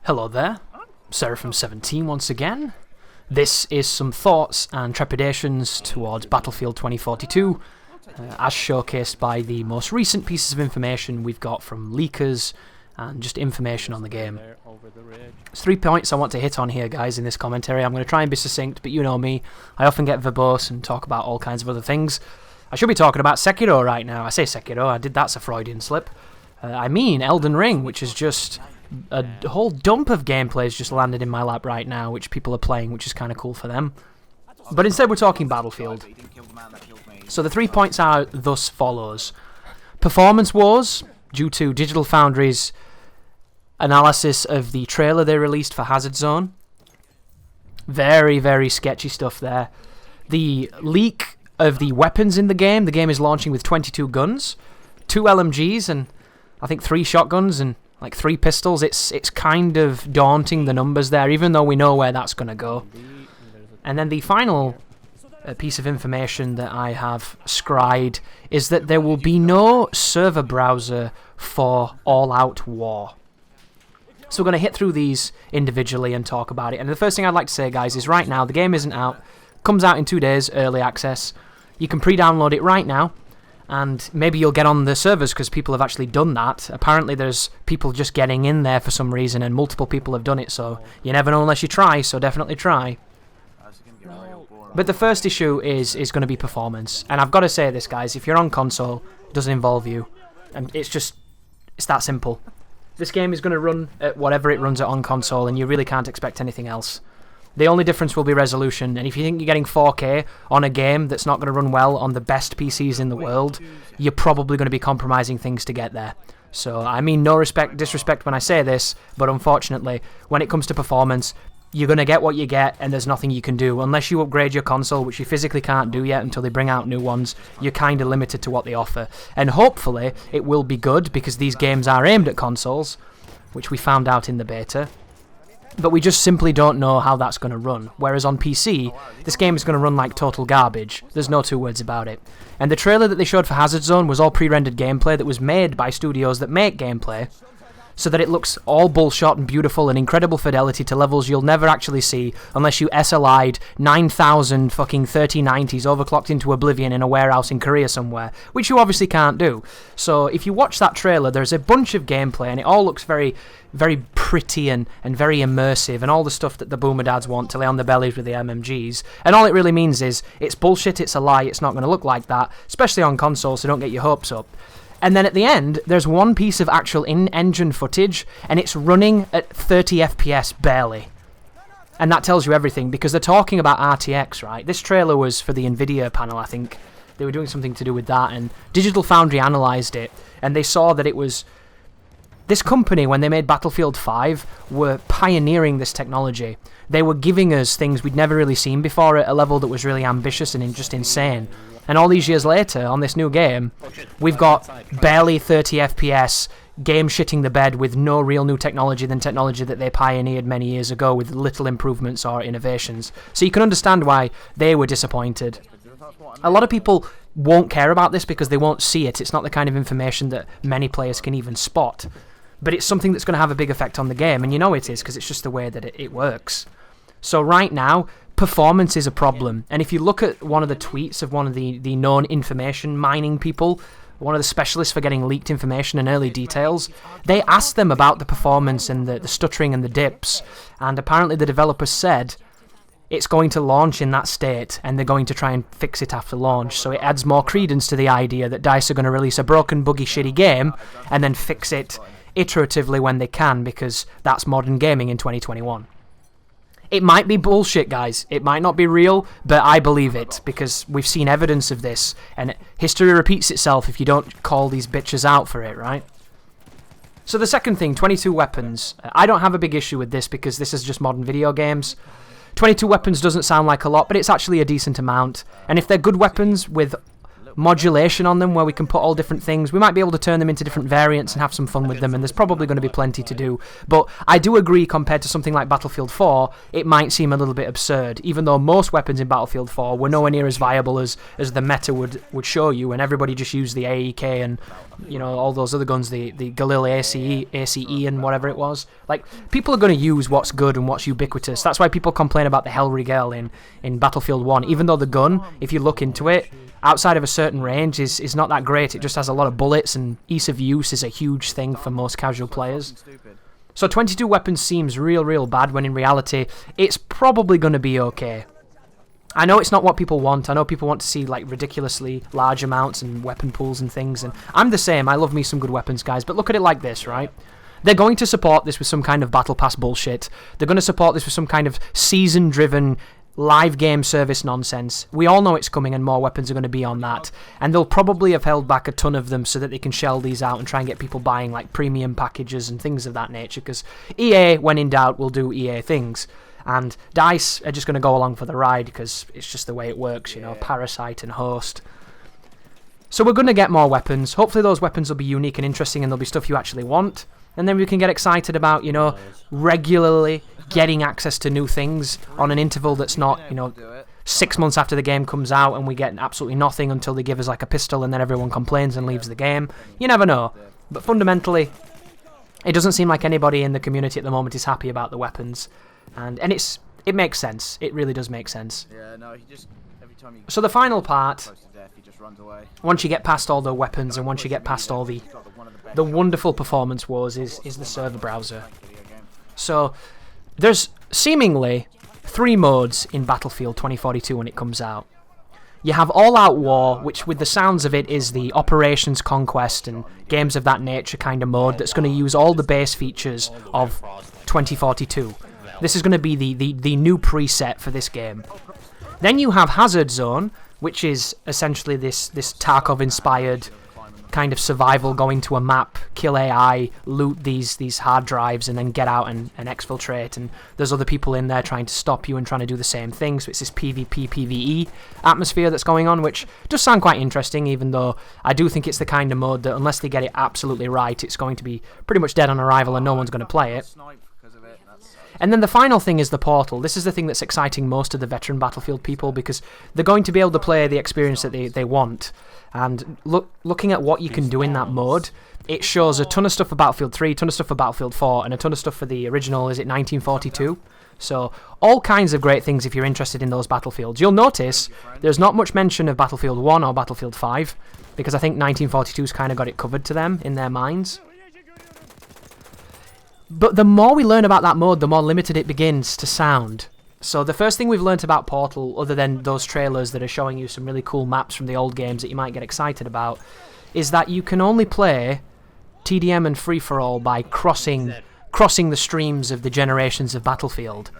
Hello there, Seraphim17 once again. This is some thoughts and trepidations towards Battlefield 2042, as showcased by the most recent pieces of information we've got from leakers and just information on the game. There's 3 points I want to hit on here, guys, in this commentary. I'm going to try and be succinct, but you know me, I often get verbose and talk about all kinds of other things. I should be talking about Sekiro right now. I say Sekiro, that's a Freudian slip. I mean Elden Ring, which is just a whole dump of gameplay has just landed in my lap right now, which people are playing, which is kind of cool for them. But instead we're talking Battlefield. So the 3 points are thus follows. Performance wars, due to Digital Foundry's analysis of the trailer they released for Hazard Zone. Very, very sketchy stuff there. The leak of the weapons in the game is launching with 22 guns, 2 LMGs, and I think 3 shotguns, and like 3 pistols. It's kind of daunting, the numbers there, even though we know where that's going to go. And then the final piece of information that I have scried is that there will be no server browser for all-out war. So we're going to hit through these individually and talk about it. And the first thing I'd like to say, guys, is right now the game isn't out. Comes out in 2 days, early access. You can pre-download it right now. And maybe you'll get on the servers because people have actually done that. Apparently there's people just getting in there for some reason, and multiple people have done it, so you never know unless you try, so definitely try. But the first issue is going to be performance. And I've got to say this, guys, if you're on console, it doesn't involve you. And it's that simple. This game is going to run at whatever it runs at on console, and you really can't expect anything else. The only difference will be resolution, and if you think you're getting 4K on a game that's not going to run well on the best PCs in the world, you're probably going to be compromising things to get there. So, I mean no disrespect when I say this, but unfortunately, when it comes to performance, you're going to get what you get, and there's nothing you can do. Unless you upgrade your console, which you physically can't do yet until they bring out new ones, you're kind of limited to what they offer. And hopefully, it will be good, because these games are aimed at consoles, which we found out in the beta. But we just simply don't know how that's going to run. Whereas on PC, this game is going to run like total garbage. There's no two words about it. And the trailer that they showed for Hazard Zone was all pre-rendered gameplay that was made by studios that make gameplay, so that it looks all bullshot and beautiful and incredible fidelity to levels you'll never actually see unless you SLI'd 9,000 fucking 3090s overclocked into oblivion in a warehouse in Korea somewhere, which you obviously can't do. So if you watch that trailer, there's a bunch of gameplay and it all looks very, very pretty and very immersive and all the stuff that the boomer dads want to lay on their bellies with the MMGs. And all it really means is it's bullshit, it's a lie, it's not going to look like that, especially on console, so don't get your hopes up. And then at the end, there's one piece of actual in-engine footage, and it's running at 30 FPS barely. And that tells you everything, because they're talking about RTX, right? This trailer was for the Nvidia panel, I think. They were doing something to do with that, and Digital Foundry analysed it, and they saw that it was... This company, when they made Battlefield 5, were pioneering this technology. They were giving us things we'd never really seen before at a level that was really ambitious and just insane. And all these years later, on this new game, we've got barely 30 FPS, game shitting the bed with no real new technology than technology that they pioneered many years ago with little improvements or innovations. So you can understand why they were disappointed. A lot of people won't care about this because they won't see it. It's not the kind of information that many players can even spot. But it's something that's going to have a big effect on the game, and you know it is because it's just the way that it works. So right now, performance is a problem, and if you look at one of the tweets of one of the known information mining people, one of the specialists for getting leaked information and early details, they asked them about the performance and the stuttering and the dips, and apparently the developers said it's going to launch in that state, and they're going to try and fix it after launch, so it adds more credence to the idea that DICE are going to release a broken, buggy, shitty game, and then fix it iteratively when they can, because that's modern gaming in 2021. It might be bullshit, guys. It might not be real, but I believe it, because we've seen evidence of this, and history repeats itself if you don't call these bitches out for it, right? So the second thing, 22 weapons. I don't have a big issue with this, because this is just modern video games. 22 weapons doesn't sound like a lot, but it's actually a decent amount, and if they're good weapons with modulation on them where we can put all different things. We might be able to turn them into different variants and have some fun with them, and there's probably going to be plenty to do. But I do agree, compared to something like Battlefield 4, it might seem a little bit absurd, even though most weapons in Battlefield 4 were nowhere near as viable as the meta would show you, and everybody just used the AEK and, you know, all those other guns, the Galil ACE and whatever it was. Like, people are going to use what's good and what's ubiquitous. That's why people complain about the Hellriegel in Battlefield 1, even though the gun, if you look into it, outside of a certain range, is not that great. It just has a lot of bullets, and ease of use is a huge thing for most casual players. So 22 weapons seems real bad, when in reality, it's probably going to be okay. I know it's not what people want. I know people want to see like ridiculously large amounts and weapon pools and things, and I'm the same. I love me some good weapons, guys, but look at it like this, right? They're going to support this with some kind of battle pass bullshit. They're going to support this with some kind of season-driven live game service nonsense. We all know it's coming, and more weapons are going to be on that, and they'll probably have held back a ton of them so that they can shell these out and try and get people buying like premium packages and things of that nature, because EA, when in doubt, will do EA things, and DICE are just going to go along for the ride because it's just the way it works, you know, Parasite and Host. So we're going to get more weapons. Hopefully those weapons will be unique and interesting, and there'll be stuff you actually want, and then we can get excited about, you know, regularly getting access to new things on an interval that's not, you know, 6 months after the game comes out and we get absolutely nothing until they give us like a pistol and then everyone complains and leaves the game. You never know. But fundamentally, it doesn't seem like anybody in the community at the moment is happy about the weapons. And it makes sense. It really does make sense. Yeah, no, he just, every time he so the final part, close to death, he just runs away. once you get past all the weapons and once you get past all the wonderful performance wars, is the server browser. So there's seemingly 3 modes in Battlefield 2042 when it comes out. You have All Out War, which with the sounds of it is the Operations Conquest and games of that nature kind of mode that's going to use all the base features of 2042. This is going to be the new preset for this game. Then you have Hazard Zone, which is essentially this Tarkov-inspired kind of survival, going to a map, kill AI, loot these hard drives, and then get out and exfiltrate, and there's other people in there trying to stop you and trying to do the same thing, so it's this PvP, PvE atmosphere that's going on, which does sound quite interesting, even though I do think it's the kind of mode that, unless they get it absolutely right, it's going to be pretty much dead on arrival and no one's going to play it. And then the final thing is the Portal. This is the thing that's exciting most of the veteran Battlefield people, because they're going to be able to play the experience that they want. And looking at what you can do in that mode, it shows a ton of stuff for Battlefield 3, a ton of stuff for Battlefield 4, and a ton of stuff for the original, is it 1942? So all kinds of great things if you're interested in those Battlefields. You'll notice there's not much mention of Battlefield 1 or Battlefield 5, because I think 1942's kind of got it covered to them in their minds. But the more we learn about that mode, the more limited it begins to sound. So the first thing we've learnt about Portal, other than those trailers that are showing you some really cool maps from the old games that you might get excited about, is that you can only play TDM and free-for-all by crossing the streams of the generations of Battlefield.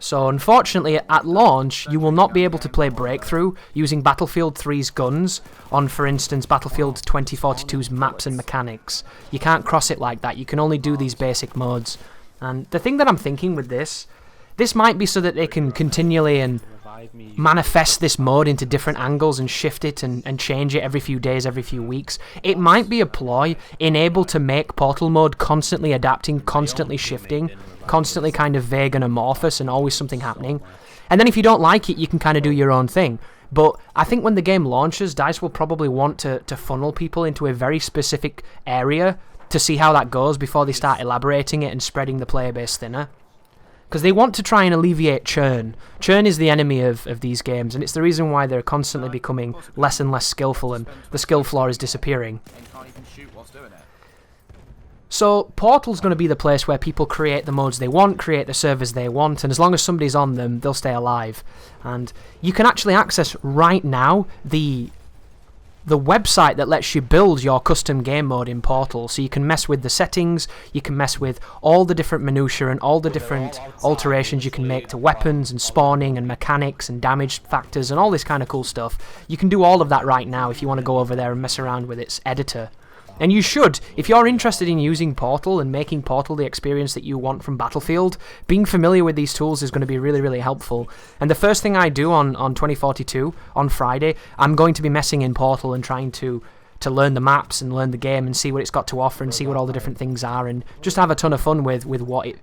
So unfortunately, at launch, you will not be able to play Breakthrough using Battlefield 3's guns on, for instance, Battlefield 2042's maps and mechanics. You can't cross it like that. You can only do these basic modes. And the thing that I'm thinking with this might be so that they can continually and manifest this mode into different angles and shift it and change it every few days, every few weeks. It might be a ploy enabled to make Portal mode constantly adapting, constantly shifting, constantly kind of vague and amorphous and always something happening. And then if you don't like it, you can kind of do your own thing. But I think when the game launches, DICE will probably want to funnel people into a very specific area to see how that goes before they start elaborating it and spreading the player base thinner. Because they want to try and alleviate churn. Churn is the enemy of these games, and it's the reason why they're constantly becoming less and less skillful, and the skill floor is disappearing. So Portal's going to be the place where people create the modes they want, create the servers they want, and as long as somebody's on them, they'll stay alive. And you can actually access right now the website that lets you build your custom game mode in Portal, so you can mess with the settings, you can mess with all the different minutiae and all the different alterations you can make to weapons and spawning and mechanics and damage factors and all this kind of cool stuff. You can do all of that right now if you want to go over there and mess around with its editor. And you should. If you're interested in using Portal and making Portal the experience that you want from Battlefield, being familiar with these tools is going to be really, really helpful. And the first thing I do on 2042, on Friday, I'm going to be messing in Portal and trying to learn the maps and learn the game and see what it's got to offer and see what all the different things are and just have a ton of fun with what it,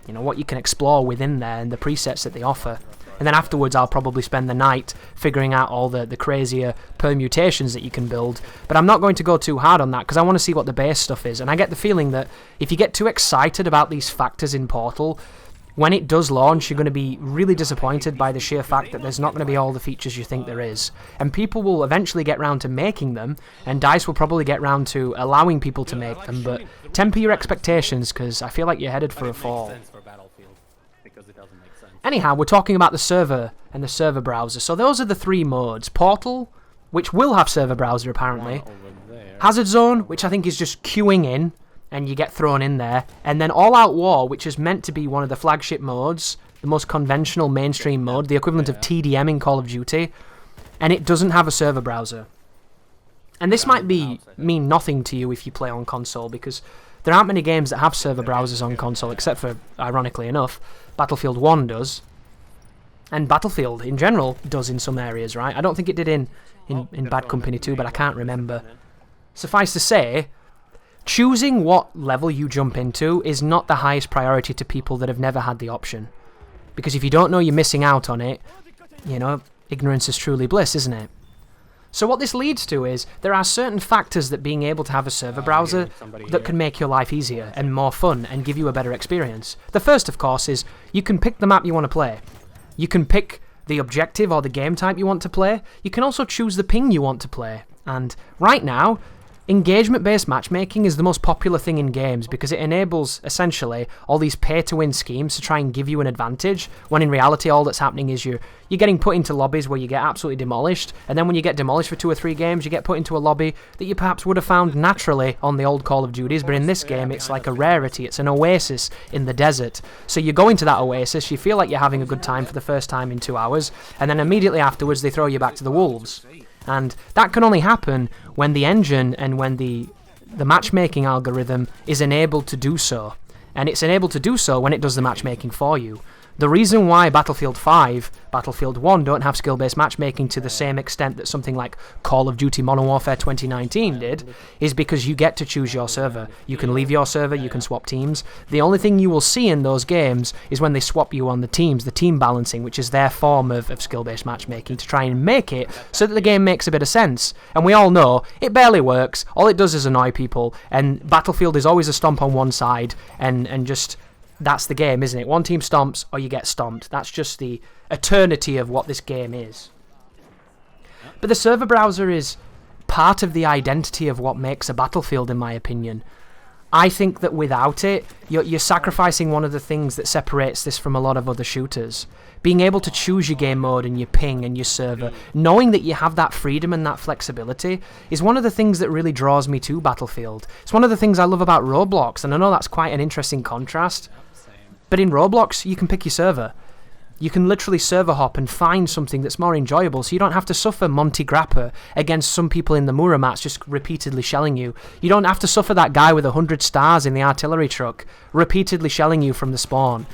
what you can explore within there and the presets that they offer. And then afterwards I'll probably spend the night figuring out all the crazier permutations that you can build. But I'm not going to go too hard on that because I want to see what the base stuff is. And I get the feeling that if you get too excited about these factors in Portal, when it does launch, you're going to be really disappointed by the sheer fact that there's not going to be all the features you think there is. And people will eventually get round to making them, and DICE will probably get round to allowing people to make them. But temper your expectations because I feel like you're headed for a fall. Anyhow, we're talking about the server and the server browser. So those are the three modes. Portal, which will have server browser apparently. Hazard Zone, which I think is just queuing in and you get thrown in there. And then All Out War, which is meant to be one of the flagship modes, the most conventional mainstream mode, the equivalent of TDM in Call of Duty. And it doesn't have a server browser. And this might mean nothing to you if you play on console, because there aren't many games that have server browsers on console, except for, ironically enough, Battlefield 1 does. And Battlefield, in general, does in some areas, right? I don't think it did in Bad Company 2, but I can't remember. Suffice to say, choosing what level you jump into is not the highest priority to people that have never had the option. Because if you don't know you're missing out on it, ignorance is truly bliss, isn't it? So what this leads to is, there are certain factors that being able to have a server browser that can make your life easier and more fun and give you a better experience. The first, of course, is you can pick the map you want to play. You can pick the objective or the game type you want to play. You can also choose the ping you want to play. And right now, engagement-based matchmaking is the most popular thing in games because it enables, essentially, all these pay-to-win schemes to try and give you an advantage, when in reality all that's happening is you're getting put into lobbies where you get absolutely demolished, and then when you get demolished for 2 or 3 games, you get put into a lobby that you perhaps would have found naturally on the old Call of Duties, but in this game it's like a rarity, it's an oasis in the desert. So you go into that oasis, you feel like you're having a good time for the first time in 2 hours, and then immediately afterwards they throw you back to the wolves. And that can only happen when the engine and when the matchmaking algorithm is enabled to do so. And it's enabled to do so when it does the matchmaking for you. The reason why Battlefield 5, Battlefield 1 don't have skill-based matchmaking to the same extent that something like Call of Duty Modern Warfare 2019 did, is because you get to choose your server. You can leave your server, you can swap teams. The only thing you will see in those games is when they swap you on the teams, the team balancing, which is their form of skill-based matchmaking to try and make it so that the game makes a bit of sense. And we all know, it barely works, all it does is annoy people, and Battlefield is always a stomp on one side, and just... that's the game, isn't it? One team stomps or you get stomped. That's just the eternity of what this game is. But the server browser is part of the identity of what makes a Battlefield, in my opinion. I think that without it, you're sacrificing one of the things that separates this from a lot of other shooters. Being able to choose your game mode and your ping and your server, knowing that you have that freedom and that flexibility, is one of the things that really draws me to Battlefield. It's one of the things I love about Roblox, and I know that's quite an interesting contrast. But in Roblox, you can pick your server. You can literally server hop and find something that's more enjoyable, so you don't have to suffer Monty Grappa against some people in the Muramats just repeatedly shelling you. You don't have to suffer that guy with 100 stars in the artillery truck repeatedly shelling you from the spawn.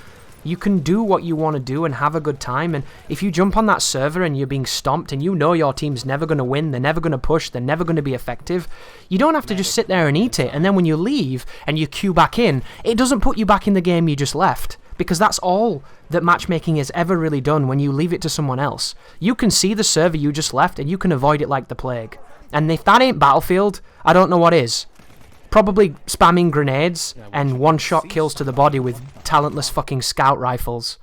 You can do what you want to do and have a good time, and if you jump on that server and you're being stomped and you know your team's never going to win, they're never going to push, they're never going to be effective, you don't have to just sit there and eat it, and then when you leave and you queue back in, it doesn't put you back in the game you just left. Because that's all that matchmaking has ever really done when you leave it to someone else. You can see the server you just left and you can avoid it like the plague. And if that ain't Battlefield, I don't know what is. Probably spamming grenades and one-shot kills to the body with talentless fucking scout rifles.